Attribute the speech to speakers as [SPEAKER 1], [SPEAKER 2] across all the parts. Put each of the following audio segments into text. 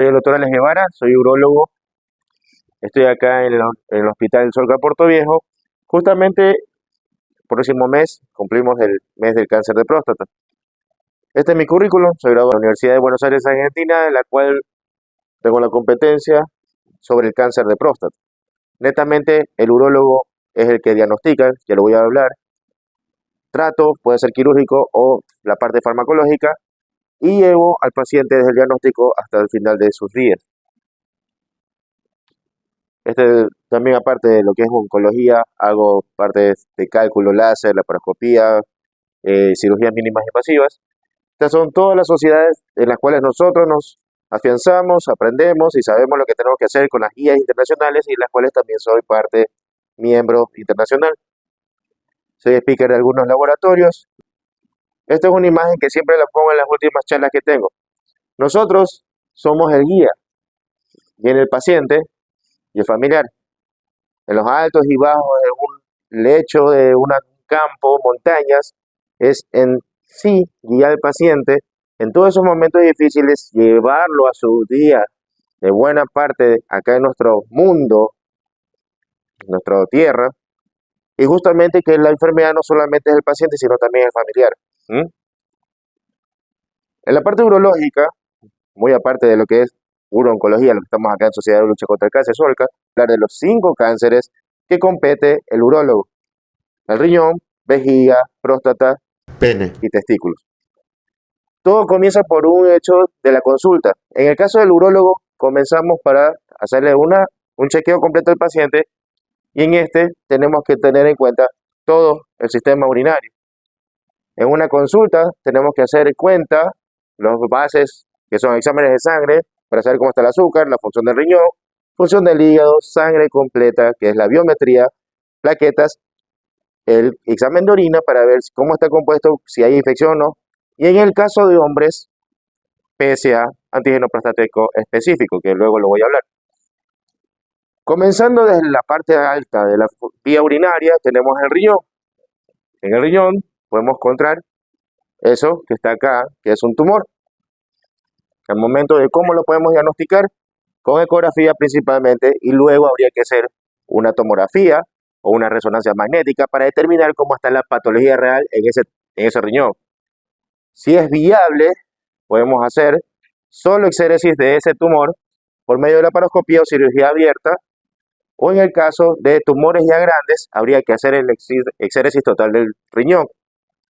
[SPEAKER 1] Soy el doctor Alex Guevara, soy urólogo, estoy acá en el Hospital del Solca Puerto Viejo. Justamente, próximo mes cumplimos el mes del cáncer de próstata. Este es mi currículum, soy graduado de la Universidad de Buenos Aires, Argentina, en la cual tengo la competencia sobre el cáncer de próstata. Netamente, el urólogo es el que diagnostica, que lo voy a hablar. Trato, puede ser quirúrgico o la parte farmacológica, y llevo al paciente desde el diagnóstico hasta el final de sus días. También aparte de lo que es oncología, hago parte de cálculo láser, laparoscopía, cirugías mínimas invasivas. Estas son todas las sociedades en las cuales nosotros nos afianzamos, aprendemos y sabemos lo que tenemos que hacer con las guías internacionales y en las cuales también soy parte, miembro internacional. Soy speaker de algunos laboratorios. Esta es una imagen que siempre la pongo en las últimas charlas que tengo. Nosotros somos el guía, viene el paciente y el familiar. En los altos y bajos de un lecho, de un campo, montañas, es en sí guiar al paciente en todos esos momentos difíciles, llevarlo a su día de buena parte acá en nuestro mundo, nuestra tierra, y justamente que la enfermedad no solamente es el paciente, sino también el familiar. En la parte urológica, muy aparte de lo que es urooncología, lo que estamos acá en Sociedad de Lucha contra el Cáncer, SOLCA, hablar de los 5 cánceres que compete el urólogo: el riñón, vejiga, próstata,
[SPEAKER 2] Pene.
[SPEAKER 1] y testículos. Todo comienza por un hecho de la consulta. En el caso del urólogo, comenzamos para hacerle un chequeo completo al paciente, y en este tenemos que tener en cuenta todo el sistema urinario. En una consulta tenemos que hacer en cuenta los bases, que son exámenes de sangre, para saber cómo está el azúcar, la función del riñón, función del hígado, sangre completa, que es la biometría, plaquetas, el examen de orina para ver cómo está compuesto, si hay infección o no, y en el caso de hombres, PSA, antígeno prostático específico, que luego lo voy a hablar. Comenzando desde la parte alta de la vía urinaria, tenemos el riñón. En el riñón podemos encontrar eso que está acá, que es un tumor. Al momento de cómo lo podemos diagnosticar, con ecografía principalmente, y luego habría que hacer una tomografía o una resonancia magnética para determinar cómo está la patología real en ese riñón. Si es viable, podemos hacer solo exéresis de ese tumor por medio de la laparoscopía o cirugía abierta, o en el caso de tumores ya grandes, habría que hacer el exéresis total del riñón.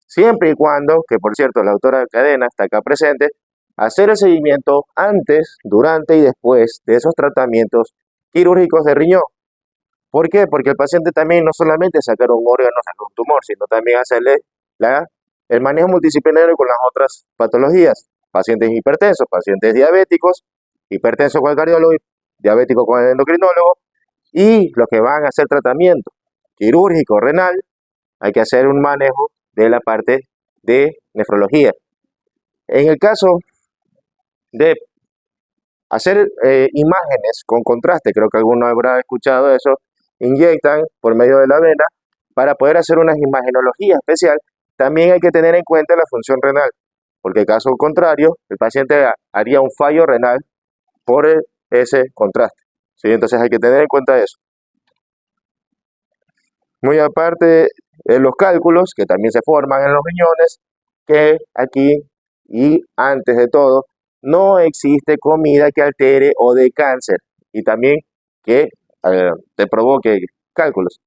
[SPEAKER 1] Siempre y cuando, que por cierto la doctora Cadena está acá presente, hacer el seguimiento antes, durante y después de esos tratamientos quirúrgicos de riñón. ¿Por qué? Porque el paciente también no solamente sacar un órgano, sacar un tumor, sino también hacerle el manejo multidisciplinario con las otras patologías. Pacientes hipertensos, pacientes diabéticos, hipertensos con el cardiólogo, diabético con el endocrinólogo, y los que van a hacer tratamiento quirúrgico renal, hay que hacer un manejo de la parte de nefrología. En el caso de hacer imágenes con contraste, creo que alguno habrá escuchado eso, inyectan por medio de la vena para poder hacer una imagenología especial. También hay que tener en cuenta la función renal, porque en caso contrario, el paciente haría un fallo renal por ese contraste. ¿Sí? Entonces hay que tener en cuenta eso. Muy aparte de los cálculos que también se forman en los riñones, que aquí y antes de todo, no existe comida que altere o de cáncer y también que te provoque cálculos.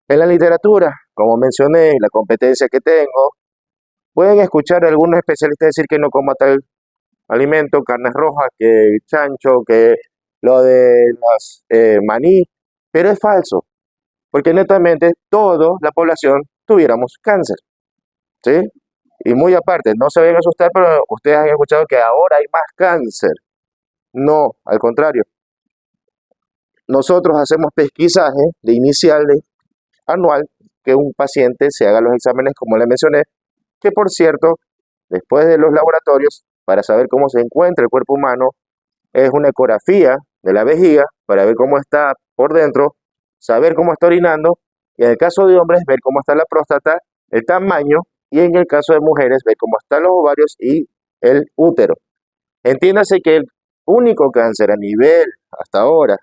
[SPEAKER 1] En la literatura, como mencioné, la competencia que tengo, pueden escuchar a algunos especialistas decir que no coma tal alimento, carnes rojas, que chancho, que lo de las maní, pero es falso, porque netamente toda la población tuviéramos cáncer, ¿sí? Y muy aparte, no se vayan a asustar, pero ustedes han escuchado que ahora hay más cáncer. No, al contrario. Nosotros hacemos pesquisaje de inicial anual, que un paciente se haga los exámenes, como le mencioné, que por cierto, después de los laboratorios, para saber cómo se encuentra el cuerpo humano, es una ecografía de la vejiga, para ver cómo está por dentro, saber cómo está orinando, y en el caso de hombres, ver cómo está la próstata, el tamaño, y en el caso de mujeres, ver cómo están los ovarios y el útero. Entiéndase que único cáncer a nivel hasta ahora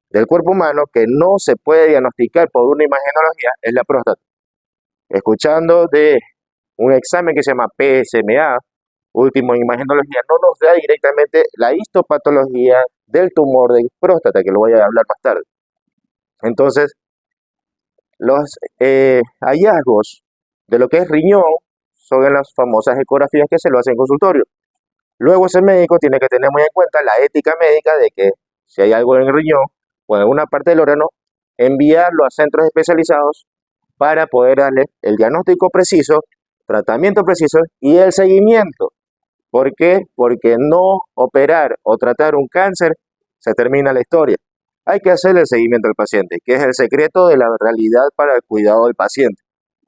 [SPEAKER 1] del cuerpo humano que no se puede diagnosticar por una imagenología es la próstata. Escuchando de un examen que se llama PSMA, último en imagenología, no nos da directamente la histopatología del tumor de próstata, que lo voy a hablar más tarde. Entonces, los hallazgos de lo que es riñón son en las famosas ecografías que se lo hacen en consultorio. Luego ese médico tiene que tener muy en cuenta la ética médica de que si hay algo en el riñón o en alguna parte del órgano, enviarlo a centros especializados para poder darle el diagnóstico preciso, tratamiento preciso y el seguimiento. ¿Por qué? Porque no operar o tratar un cáncer se termina la historia. Hay que hacer el seguimiento al paciente, que es el secreto de la realidad para el cuidado del paciente.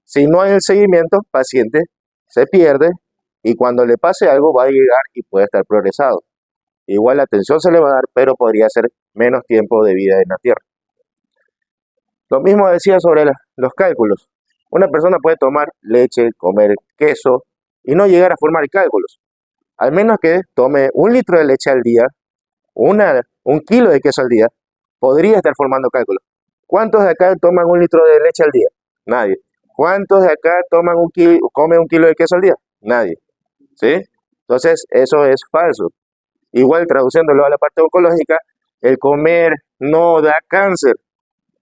[SPEAKER 1] Si no hay el seguimiento, el paciente se pierde y cuando le pase algo va a llegar y puede estar progresado. Igual la atención se le va a dar, pero podría ser menos tiempo de vida en la tierra. Lo mismo decía sobre los cálculos. Una persona puede tomar leche, comer queso y no llegar a formar cálculos. Al menos que tome 1 litro de leche al día, 1 kilo de queso al día, podría estar formando cálculos. ¿Cuántos de acá toman 1 litro de leche al día? Nadie. ¿Cuántos de acá comen 1 kilo de queso al día? Nadie. ¿Sí? Entonces, eso es falso. Igual, traduciéndolo a la parte oncológica, el comer no da cáncer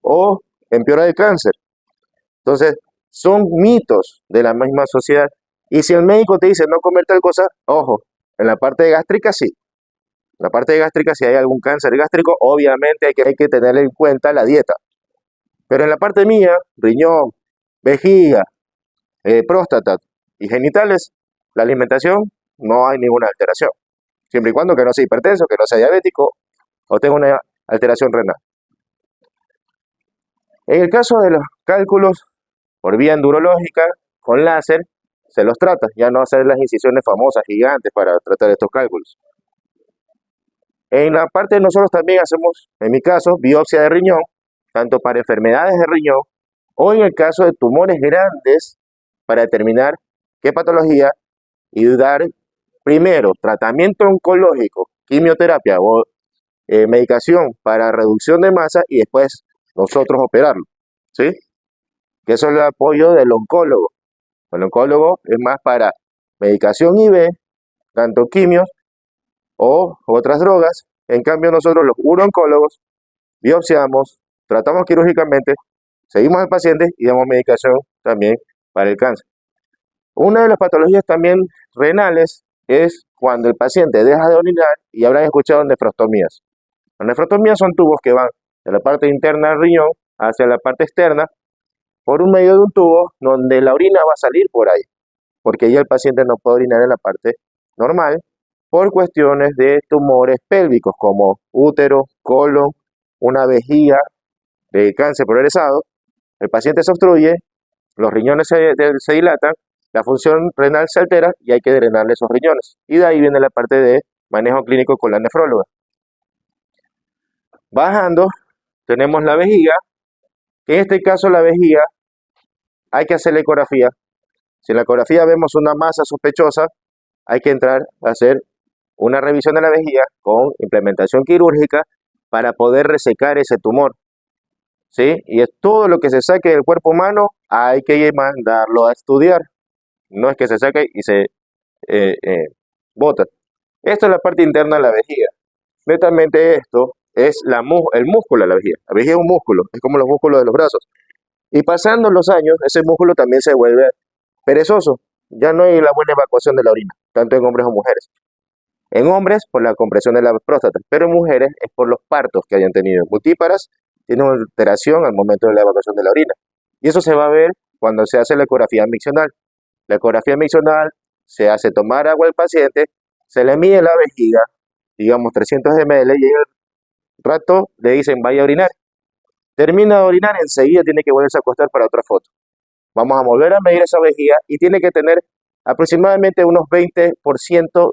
[SPEAKER 1] o empeora el cáncer. Entonces, son mitos de la misma sociedad. Y si el médico te dice no comer tal cosa, ojo, en la parte gástrica sí. En la parte gástrica, si hay algún cáncer gástrico, obviamente hay que tener en cuenta la dieta. Pero en la parte mía, riñón, vejiga, próstata y genitales, la alimentación no hay ninguna alteración. Siempre y cuando que no sea hipertenso, que no sea diabético o tenga una alteración renal. En el caso de los cálculos por vía endurológica, con láser, se los trata. Ya no hacer las incisiones famosas, gigantes, para tratar estos cálculos. En la parte de nosotros también hacemos, en mi caso, biopsia de riñón, tanto para enfermedades de riñón o en el caso de tumores grandes, para determinar qué patología y dar primero tratamiento oncológico, quimioterapia o medicación para reducción de masa y después nosotros operarlo, ¿sí? Que eso es el apoyo del oncólogo. El oncólogo es más para medicación IV, tanto quimios o otras drogas. En cambio nosotros los urooncólogos biopsiamos, tratamos quirúrgicamente, seguimos al paciente y damos medicación también para el cáncer. Una de las patologías también renales es cuando el paciente deja de orinar y habrán escuchado nefrostomías. Las nefrostomías son tubos que van de la parte interna del riñón hacia la parte externa por un medio de un tubo donde la orina va a salir por ahí, porque ya el paciente no puede orinar en la parte normal por cuestiones de tumores pélvicos como útero, colon, una vejiga de cáncer progresado. El paciente se obstruye, los riñones se dilatan, la función renal se altera y hay que drenarle esos riñones. Y de ahí viene la parte de manejo clínico con la nefróloga. Bajando, tenemos la vejiga, que en este caso la vejiga hay que hacer la ecografía. Si en la ecografía vemos una masa sospechosa, hay que entrar a hacer una revisión de la vejiga con implementación quirúrgica para poder resecar ese tumor, ¿sí? Y es todo lo que se saque del cuerpo humano, hay que mandarlo a estudiar. No es que se saque y se bota. Esto es la parte interna de la vejiga. Netamente esto es el músculo de la vejiga. La vejiga es un músculo, es como los músculos de los brazos. Y pasando los años, ese músculo también se vuelve perezoso. Ya no hay la buena evacuación de la orina, tanto en hombres o mujeres. En hombres, por la compresión de la próstata, pero en mujeres es por los partos que hayan tenido. Multíparas tienen una alteración al momento de la evacuación de la orina. Y eso se va a ver cuando se hace la ecografía miccional. La ecografía miccional se hace tomar agua al paciente, se le mide la vejiga, digamos 300 ml, y al rato le dicen vaya a orinar. Termina de orinar, enseguida tiene que volverse a acostar para otra foto. Vamos a volver a medir esa vejiga y tiene que tener aproximadamente unos 20%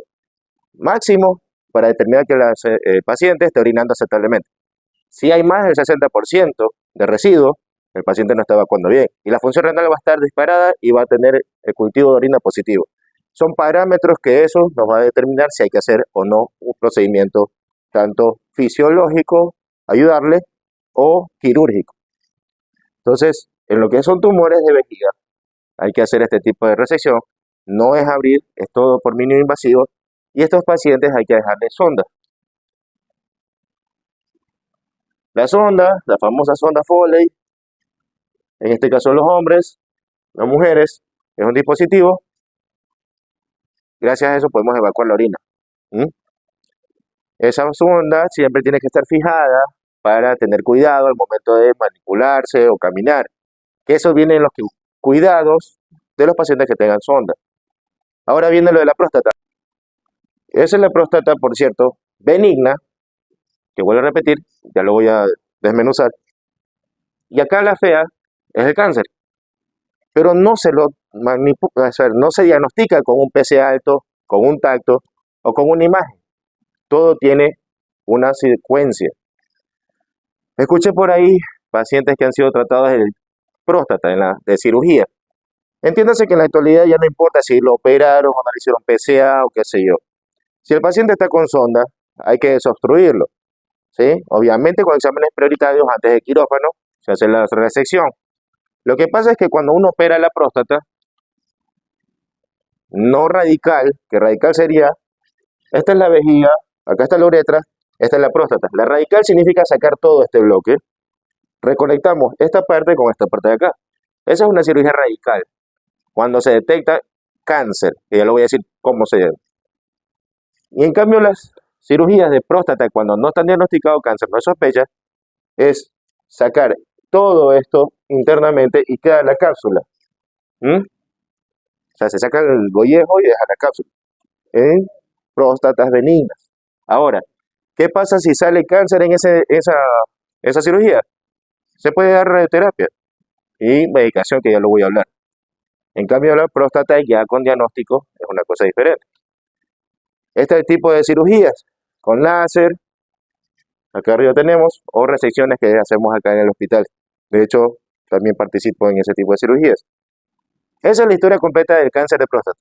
[SPEAKER 1] máximo para determinar que el paciente esté orinando aceptablemente. Si hay más del 60% de residuo, el paciente no está evacuando bien y la función renal va a estar disparada y va a tener el cultivo de orina positivo. Son parámetros que eso nos va a determinar si hay que hacer o no un procedimiento tanto fisiológico, ayudarle, o quirúrgico. Entonces, en lo que son tumores de vejiga, hay que hacer este tipo de resección. No es abrir, es todo por mínimo invasivo. Y estos pacientes hay que dejarles sonda. La sonda, la famosa sonda Foley, en este caso los hombres, las mujeres, es un dispositivo. Gracias a eso podemos evacuar la orina. ¿Mm? Esa sonda siempre tiene que estar fijada para tener cuidado al momento de manipularse o caminar. Que eso viene en los cuidados de los pacientes que tengan sonda. Ahora viene lo de la próstata. Esa es la próstata, por cierto, benigna, que vuelvo a repetir, ya lo voy a desmenuzar. Y acá la fea es el cáncer, pero no se lo o sea, no se diagnostica con un PSA alto, con un tacto o con una imagen. Todo tiene una secuencia. Escuché por ahí pacientes que han sido tratados de próstata, de cirugía. Entiéndase que en la actualidad ya no importa si lo operaron o no le hicieron PSA o qué sé yo. Si el paciente está con sonda, hay que desobstruirlo, ¿sí? Obviamente con exámenes prioritarios antes del quirófano se hace la resección. Lo que pasa es que cuando uno opera la próstata, no radical, que radical sería, esta es la vejiga, acá está la uretra, esta es la próstata. La radical significa sacar todo este bloque. Reconectamos esta parte con esta parte de acá. Esa es una cirugía radical. Cuando se detecta cáncer, que ya lo voy a decir cómo se llama. Y en cambio las cirugías de próstata, cuando no están diagnosticados cáncer, no hay sospecha, es sacar todo esto internamente y queda la cápsula. ¿Mm? O sea, se saca el gollejo y deja la cápsula. En próstatas benignas. Ahora, ¿qué pasa si sale cáncer en esa cirugía? Se puede dar radioterapia y medicación, que ya lo voy a hablar. En cambio, la próstata ya con diagnóstico es una cosa diferente. Este tipo de cirugías con láser, acá arriba tenemos, o resecciones que hacemos acá en el hospital. De hecho, también participo en ese tipo de cirugías. Esa es la historia completa del cáncer de próstata.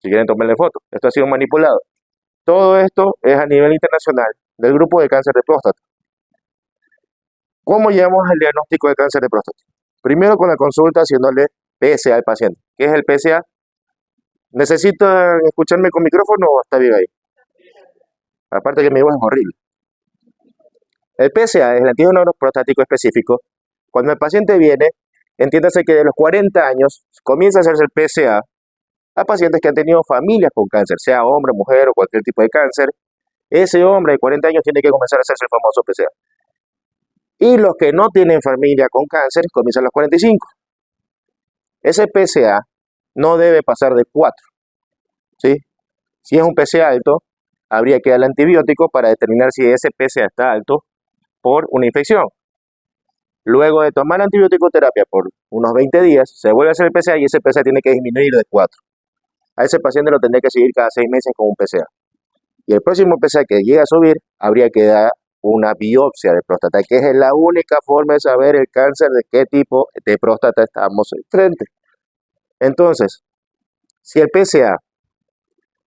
[SPEAKER 1] Si quieren tomarle foto, esto ha sido manipulado. Todo esto es a nivel internacional del grupo de cáncer de próstata. ¿Cómo llegamos al diagnóstico de cáncer de próstata? Primero con la consulta haciéndole PSA al paciente. ¿Qué es el PSA? ¿Necesitan escucharme con micrófono o está bien ahí? Aparte que mi voz es horrible. El PSA es el antígeno prostático específico. Cuando el paciente viene, entiéndase que de los 40 años comienza a hacerse el PSA a pacientes que han tenido familias con cáncer, sea hombre, mujer o cualquier tipo de cáncer. Ese hombre de 40 años tiene que comenzar a hacerse el famoso PSA. Y los que no tienen familia con cáncer comienzan a los 45. Ese PSA no debe pasar de 4. ¿Sí? Si es un PSA alto, habría que darle antibiótico para determinar si ese PSA está alto por una infección. Luego de tomar antibiótico terapia por unos 20 días, se vuelve a hacer el PSA y ese PSA tiene que disminuir de 4. A ese paciente lo tendría que seguir cada 6 meses con un PSA. Y el próximo PSA que llegue a subir, habría que dar una biopsia de próstata, que es la única forma de saber el cáncer de qué tipo de próstata estamos enfrente. Entonces, si el PSA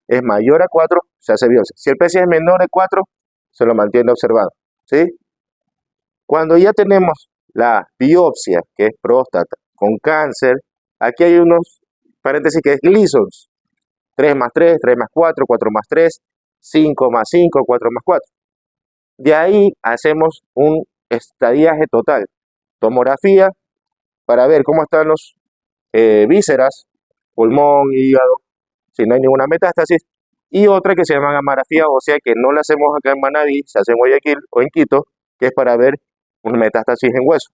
[SPEAKER 1] es mayor a 4, se hace biopsia. Si el PSA es menor a 4, se lo mantiene observado. ¿Sí? Cuando ya tenemos la biopsia, que es próstata, con cáncer, aquí hay unos paréntesis que es Gleason's. 3 más 3, 3 más 4, 4 más 3, 5 más 5, 4 más 4. De ahí hacemos un estadiaje total. Tomografía para ver cómo están los vísceras, pulmón, hígado, si no hay ninguna metástasis. Y otra que se llama gamografía ósea, que no la hacemos acá en Manabí, se hace en Guayaquil o en Quito, que es para ver una metástasis en hueso.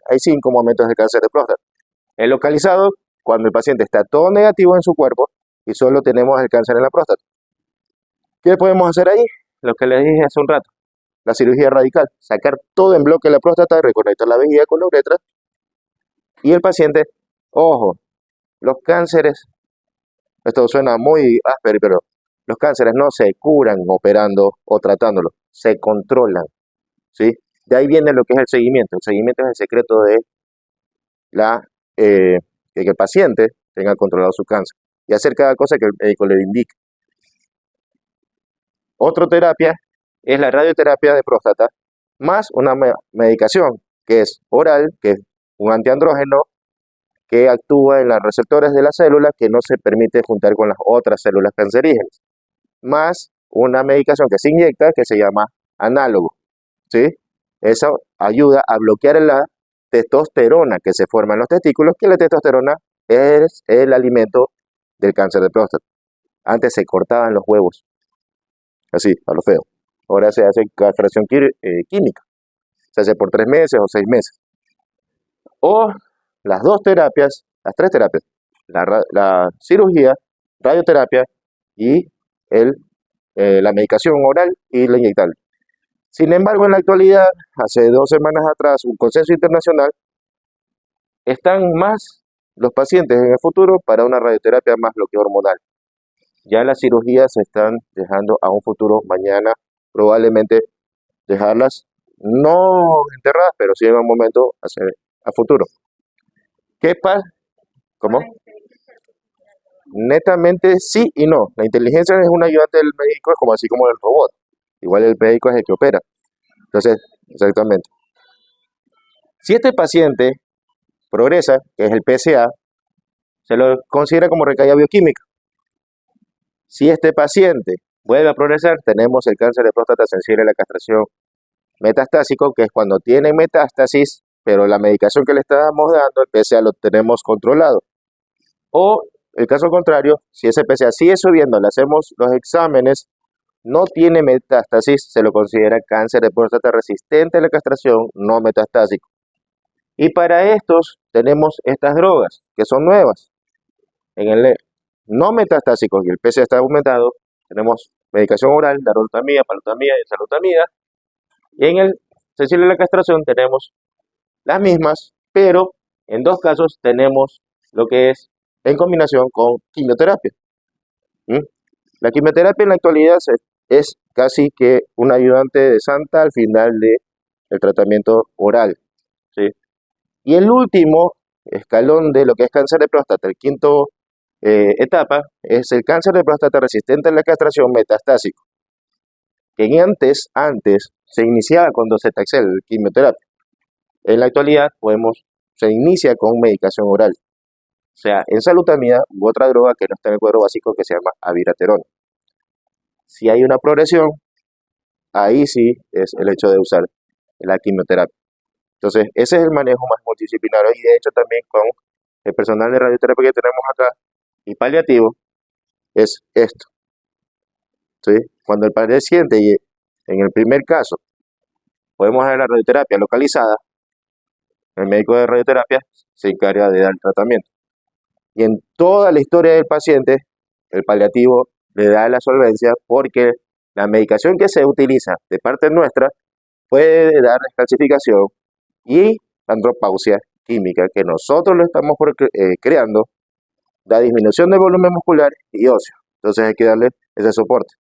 [SPEAKER 1] Hay 5 momentos de cáncer de próstata. Es localizado cuando el paciente está todo negativo en su cuerpo y solo tenemos el cáncer en la próstata. ¿Qué podemos hacer ahí? Lo que les dije hace un rato, la cirugía radical, sacar todo en bloque de la próstata, reconectar la vejiga con la uretra y el paciente, ojo, los cánceres, esto suena muy áspero, pero los cánceres no se curan operando o tratándolo, se controlan, ¿sí? De ahí viene lo que es el seguimiento. El seguimiento es el secreto de que el paciente tenga controlado su cáncer. y hacer cada cosa que el médico le indique. Otra terapia es la radioterapia de próstata, más una medicación que es oral, que es un antiandrógeno que actúa en los receptores de la célula que no se permite juntar con las otras células cancerígenas, más una medicación que se inyecta que se llama análogo, ¿sí? Eso ayuda a bloquear la testosterona que se forma en los testículos, que la testosterona es el alimento del cáncer de próstata. Antes se cortaban los huevos, así, a lo feo. Ahora se hace castración química. Se hace por 3 meses o 6 meses. O las dos terapias, las tres terapias, la cirugía, radioterapia y la medicación oral y la inyectable. Sin embargo, en la actualidad, hace 2 semanas atrás, un consenso internacional, están más los pacientes en el futuro para una radioterapia más bloqueo hormonal. Ya las cirugías se están dejando a un futuro mañana, probablemente dejarlas no enterradas, pero sí en un momento a futuro. ¿Qué pasa? ¿Cómo? Netamente sí y no. La inteligencia es un ayudante del médico, es como así como el robot. Igual el médico es el que opera. Entonces, exactamente. Si este paciente progresa, que es el PSA, se lo considera como recaída bioquímica. Si este paciente vuelve a progresar, tenemos el cáncer de próstata sensible a la castración metastásico, que es cuando tiene metástasis, pero la medicación que le estamos dando, el PSA lo tenemos controlado. O el caso contrario, si ese PSA sigue subiendo, le hacemos los exámenes, no tiene metástasis, se lo considera cáncer de próstata resistente a la castración no metastásico. Y para estos tenemos estas drogas, que son nuevas. En el no metastásico, y el PSA está aumentado, tenemos medicación oral, darolutamida, palutamida y enzalutamida. Y en el sensible a la castración tenemos las mismas, pero en dos casos tenemos lo que es en combinación con quimioterapia. ¿Mm? La quimioterapia en la actualidad es casi que un ayudante de santa al final del tratamiento oral, ¿sí? Y el último escalón de lo que es cáncer de próstata, el quinto etapa, es el cáncer de próstata resistente a la castración metastásico, que antes se iniciaba con docetaxel, quimioterapia. En la actualidad se inicia con medicación oral, o sea, enzalutamida u otra droga que no está en el cuadro básico que se llama abiraterona. Si hay una progresión, ahí sí es el hecho de usar la quimioterapia. Entonces, ese es el manejo más multidisciplinario y de hecho también con el personal de radioterapia que tenemos acá y paliativo es esto, ¿sí? Cuando el paciente, en el primer caso, podemos dar la radioterapia localizada, el médico de radioterapia se encarga de dar el tratamiento. Y en toda la historia del paciente, el paliativo le da la solvencia porque la medicación que se utiliza de parte nuestra puede dar descalcificación y andropausia química que nosotros lo estamos creando, da disminución del volumen muscular y óseo. Entonces hay que darle ese soporte.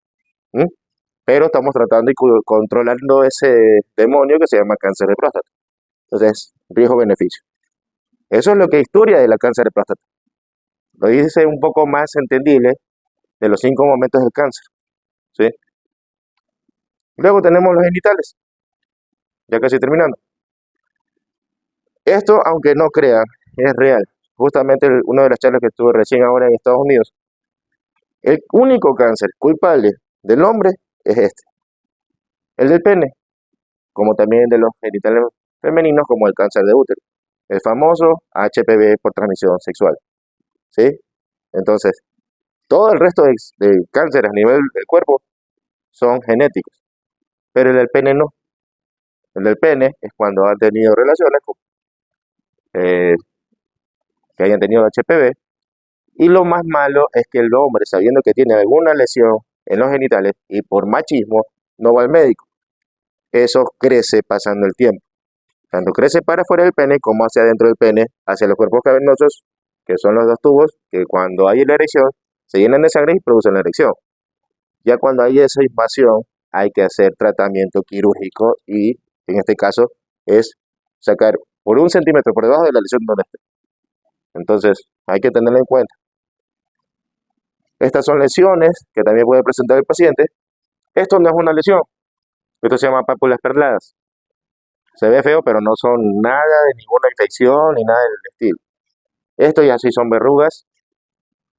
[SPEAKER 1] ¿Mm? Pero estamos tratando y controlando ese demonio que se llama cáncer de próstata. Entonces, riesgo-beneficio. Eso es lo que es historia de la cáncer de próstata. Lo dice un poco más entendible de los 5 momentos del cáncer, ¿sí? Luego tenemos los genitales, ya casi terminando. Esto, aunque no crean, es real. Justamente una de las charlas que estuve recién ahora en Estados Unidos, el único cáncer culpable del hombre es este, el del pene, como también de los genitales femeninos, como el cáncer de útero, el famoso HPV por transmisión sexual, ¿sí? Entonces, todo el resto de cánceres a nivel del cuerpo son genéticos, pero el del pene no. El del pene es cuando han tenido relaciones eh, que hayan tenido HPV. Y lo más malo es que el hombre, sabiendo que tiene alguna lesión en los genitales y por machismo, no va al médico. Eso crece pasando el tiempo. Tanto crece para afuera del pene como hacia adentro del pene, hacia los cuerpos cavernosos, que son los dos tubos, que cuando hay la erección se llenan de sangre y producen la erección. Ya cuando hay esa invasión, hay que hacer tratamiento quirúrgico y en este caso es sacar por 1 centímetro por debajo de la lesión donde esté. Entonces, hay que tenerlo en cuenta. Estas son lesiones que también puede presentar el paciente. Esto no es una lesión, esto se llama pápulas perladas. Se ve feo, pero no son nada de ninguna infección ni nada del estilo. Esto ya sí son verrugas,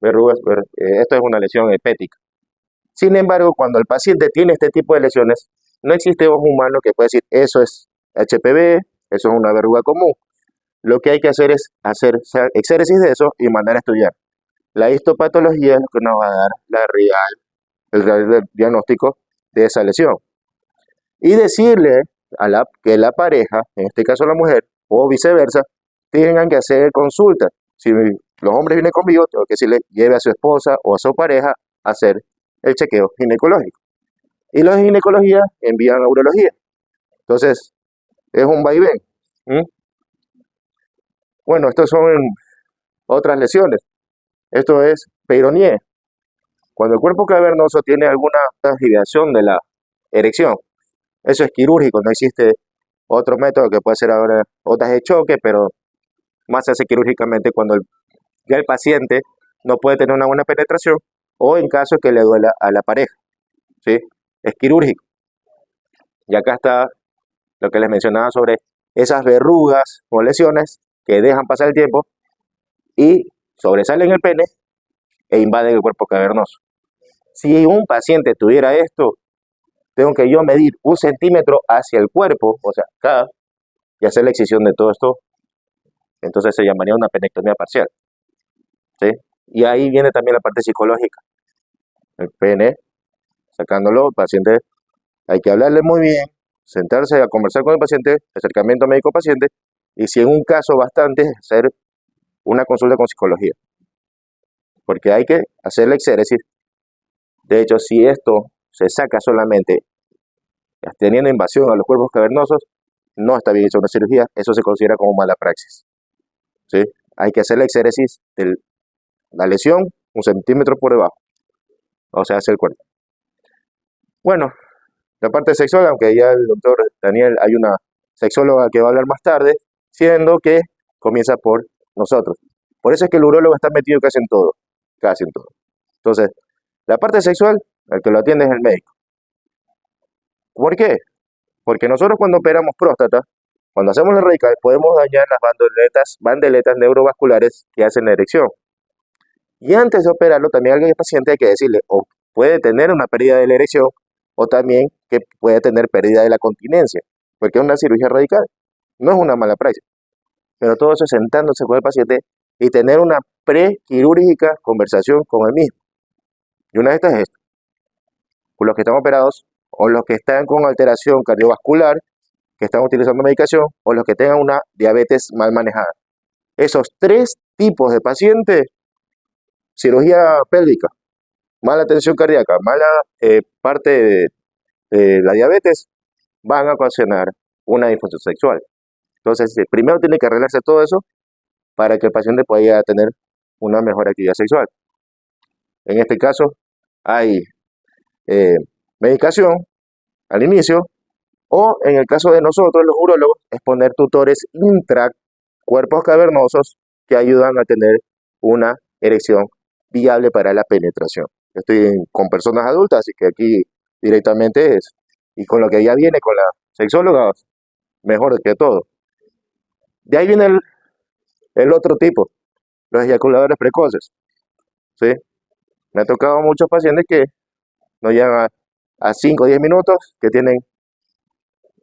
[SPEAKER 1] esto es una lesión hepática. Sin embargo, cuando el paciente tiene este tipo de lesiones, no existe ojo humano que pueda decir eso es HPV, eso es una verruga común. Lo que hay que hacer es hacer exéresis de eso y mandar a estudiar. La histopatología es lo que nos va a dar el real diagnóstico de esa lesión. Y decirle que la pareja, en este caso la mujer, o viceversa, tengan que hacer consulta. Si los hombres vienen conmigo, tengo que decirle lleve a su esposa o a su pareja a hacer el chequeo ginecológico. Y los de ginecología envían a urología. Entonces, es un vaivén. ¿Mm? Bueno, estas son otras lesiones. Esto es peronie. Cuando el cuerpo cavernoso tiene alguna desviación de la erección, eso es quirúrgico, no existe otro método que puede ser ahora otras de choque, pero más se hace quirúrgicamente cuando ya el paciente no puede tener una buena penetración o en caso que le duela a la pareja, ¿sí? Es quirúrgico. Y acá está lo que les mencionaba sobre esas verrugas o lesiones que dejan pasar el tiempo y sobresalen el pene e invaden el cuerpo cavernoso. Si un paciente tuviera esto, tengo que yo medir 1 centímetro hacia el cuerpo, o sea, acá, y hacer la excisión de todo esto, entonces se llamaría una penectomía parcial, ¿sí? Y ahí viene también la parte psicológica. El pene, sacándolo, el paciente, hay que hablarle muy bien, sentarse a conversar con el paciente, acercamiento médico-paciente, y si en un caso bastante, hacer una consulta con psicología. Porque hay que hacer la exéresis. De hecho, si esto se saca solamente teniendo invasión a los cuerpos cavernosos, no está bien hecha una cirugía, eso se considera como mala praxis, ¿sí? Hay que hacer la exéresis de la lesión 1 centímetro por debajo, o sea, hacia el cuerpo. Bueno, la parte sexual, aunque ya el doctor Daniel, hay una sexóloga que va a hablar más tarde, siendo que comienza por nosotros. Por eso es que el urólogo está metido casi en todo, casi en todo. Entonces, la parte sexual, el que lo atiende es el médico. ¿Por qué? Porque nosotros cuando operamos próstata, cuando hacemos la radical, podemos dañar las bandeletas neurovasculares que hacen la erección. Y antes de operarlo, también al paciente hay que decirle, o puede tener una pérdida de la erección, o también que puede tener pérdida de la continencia, porque es una cirugía radical, no es una mala práctica. Pero todo eso es sentándose con el paciente y tener una prequirúrgica conversación con él mismo. Y una de estas es esta. Los que están operados, o los que están con alteración cardiovascular, que están utilizando medicación, o los que tengan una diabetes mal manejada. Esos 3 tipos de pacientes, cirugía pélvica, mala tensión cardíaca, mala parte de la diabetes, van a ocasionar una disfunción sexual. Entonces, primero tiene que arreglarse todo eso para que el paciente pueda tener una mejor actividad sexual. En este caso, hay medicación al inicio, o en el caso de nosotros, los urólogos, es poner tutores cuerpos cavernosos que ayudan a tener una erección viable para la penetración. Estoy con personas adultas, así que aquí directamente es, y con lo que ya viene con la sexóloga, mejor que todo. De ahí viene el otro tipo, los eyaculadores precoces, ¿sí? Me ha tocado muchos pacientes que no llegan a 5 o 10 minutos que tienen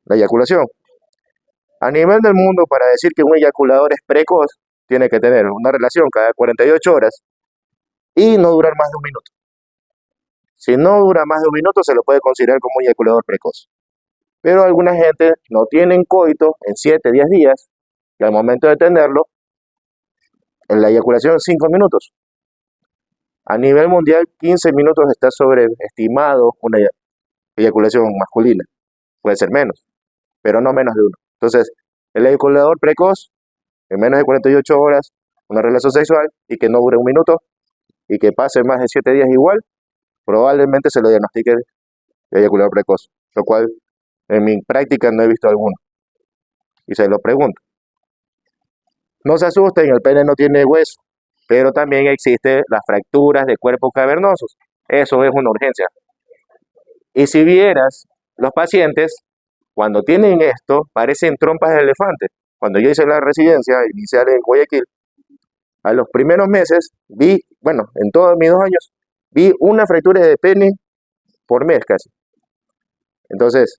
[SPEAKER 1] la eyaculación. A nivel del mundo, para decir que un eyaculador es precoz, tiene que tener una relación cada 48 horas y no durar más de 1 minuto. Si no dura más de 1 minuto, se lo puede considerar como un eyaculador precoz. Pero alguna gente no tienen coito en 7, 10 días y al momento de tenerlo, en la eyaculación 5 minutos. A nivel mundial, 15 minutos está sobreestimado una eyaculación masculina. Puede ser menos, pero no menos de 1. Entonces, el eyaculador precoz, en menos de 48 horas, una relación sexual y que no dure 1 minuto y que pase más de 7 días igual, probablemente se lo diagnostique el eyaculador precoz, lo cual en mi práctica no he visto alguno. Y se lo pregunto. No se asusten, el pene no tiene hueso. pero también existen las fracturas de cuerpos cavernosos. Eso es una urgencia. Y si vieras, los pacientes, cuando tienen esto, parecen trompas de elefante. Cuando yo hice la residencia inicial en Guayaquil, a los primeros meses vi, bueno, en todos mis 2 años, vi una fractura de pene por mes casi. Entonces,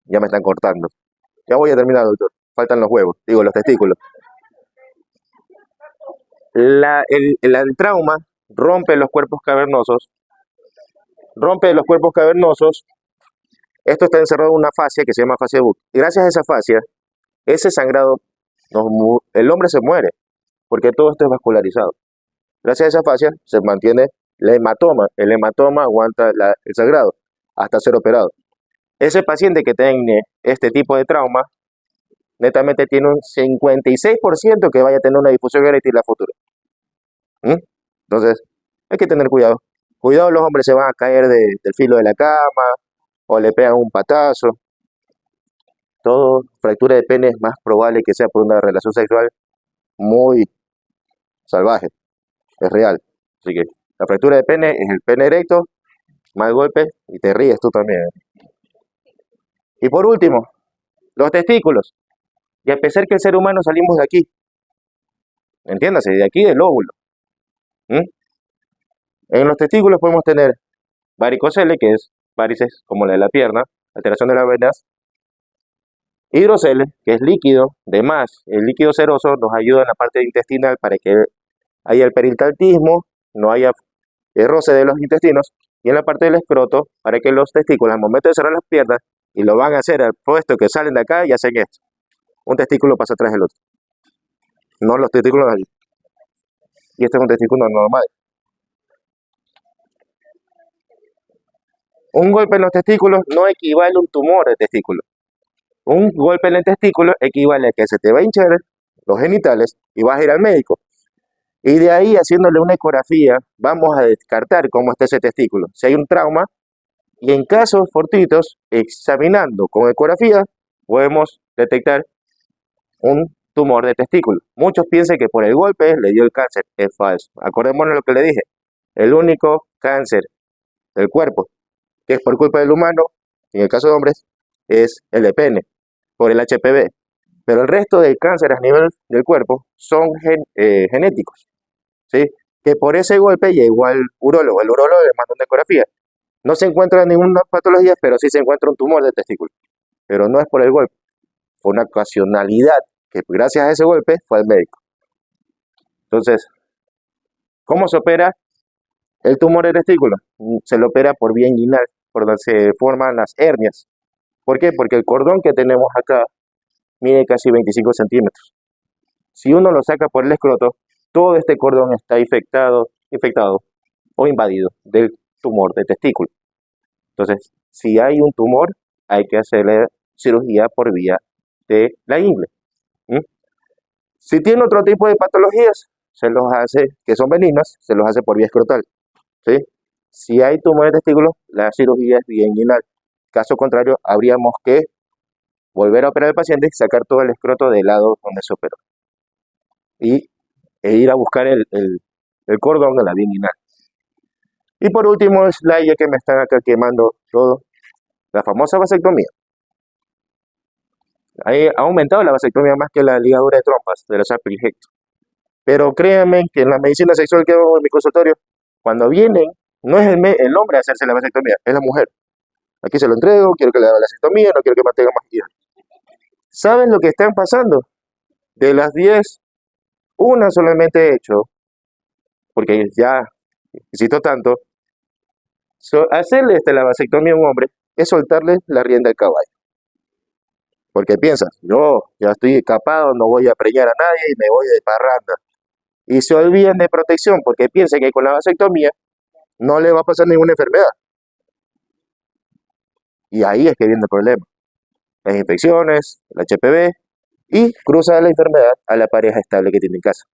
[SPEAKER 1] ya me están cortando. Ya voy a terminar, doctor. Faltan los huevos, digo, los testículos. El trauma rompe los cuerpos cavernosos, rompe los cuerpos cavernosos. Esto está encerrado en una fascia que se llama fascia Buck. Y gracias a esa fascia, ese sangrado, el hombre se muere, porque todo esto es vascularizado. Gracias a esa fascia se mantiene el hematoma. El hematoma aguanta el sangrado hasta ser operado. Ese paciente que tiene este tipo de trauma, netamente tiene un 56% que vaya a tener una difusión eréctil a futuro. Entonces, hay que tener cuidado. Cuidado, los hombres se van a caer del filo de la cama o le pegan un patazo. Todo fractura de pene es más probable que sea por una relación sexual muy salvaje. Es real. Así que la fractura de pene es el pene erecto, mal golpe y te ríes tú también. Y por último, los testículos. Y a pesar que el ser humano salimos de aquí, entiéndase, de aquí del óvulo. En los testículos podemos tener varicocele, que es varices como la de la pierna, alteración de las venas, hidrocele, que es líquido de más. El líquido seroso nos ayuda en la parte intestinal para que haya el peristaltismo, no haya roce de los intestinos, y en la parte del escroto para que los testículos al momento de cerrar las piernas, y lo van a hacer al puesto que salen de acá y hacen esto. Un testículo pasa atrás del otro. No los testículos de allí. Y este es un testículo normal. Un golpe en los testículos no equivale a un tumor de testículo. Un golpe en el testículo equivale a que se te va a hinchar los genitales y vas a ir al médico. Y de ahí, haciéndole una ecografía, vamos a descartar cómo está ese testículo. Si hay un trauma, y en casos fortuitos, examinando con ecografía, podemos detectar un tumor de testículo. Muchos piensan que por el golpe le dio el cáncer. Es falso. Acordémonos lo que le dije. El único cáncer del cuerpo que es por culpa del humano, en el caso de hombres, es el de pene, por el HPV. Pero el resto de cánceres a nivel del cuerpo son genéticos, ¿sí? Que por ese golpe llegó al urólogo. El urólogo le manda una ecografía. No se encuentra ninguna patología, pero sí se encuentra un tumor de testículo. Pero no es por el golpe, fue una ocasionalidad que gracias a ese golpe fue al médico. Entonces, ¿cómo se opera el tumor de testículo? Se lo opera por vía inguinal, por donde se forman las hernias. ¿Por qué? Porque el cordón que tenemos acá mide casi 25 centímetros. Si uno lo saca por el escroto, todo este cordón está infectado o invadido del tumor de testículo. Entonces, si hay un tumor, hay que hacerle cirugía por vía de la ingle. Si tiene otro tipo de patologías, se los hace, que son benignas, se los hace por vía escrotal. ¿Sí? Si hay tumor de testículo, la cirugía es vía inguinal. Caso contrario, habríamos que volver a operar al paciente y sacar todo el escroto del lado donde se operó. E ir a buscar el cordón de la vía inguinal. Y por último, ya que me están acá quemando todo, la famosa vasectomía. Ha aumentado la vasectomía más que la ligadura de trompas de los apilgectos. Pero créanme que en la medicina sexual que hago en mi consultorio, cuando vienen, no es el hombre a hacerse la vasectomía, es la mujer. Aquí se lo entrego, quiero que le haga la vasectomía, no quiero que mantenga más hijos. ¿Saben lo que están pasando? De las 10, una solamente he hecho, porque ya insisto tanto, hacerle la vasectomía a un hombre es soltarle la rienda al caballo. Porque piensas, yo ya estoy escapado, no voy a preñar a nadie y me voy de parranda. Y se olvidan de protección porque piensan que con la vasectomía no le va a pasar ninguna enfermedad. Y ahí es que viene el problema. Las infecciones, el HPV y cruza la enfermedad a la pareja estable que tiene en casa.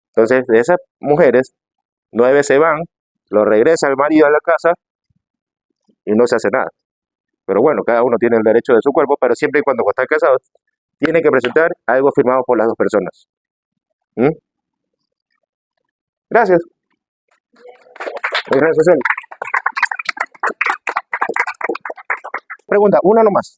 [SPEAKER 1] Entonces, de esas mujeres, 9 se van, lo regresa el marido a la casa y no se hace nada. Pero bueno, cada uno tiene el derecho de su cuerpo, pero siempre y cuando están casados, tiene que presentar algo firmado por las dos personas. Gracias. En redes sociales. Pregunta, una nomás.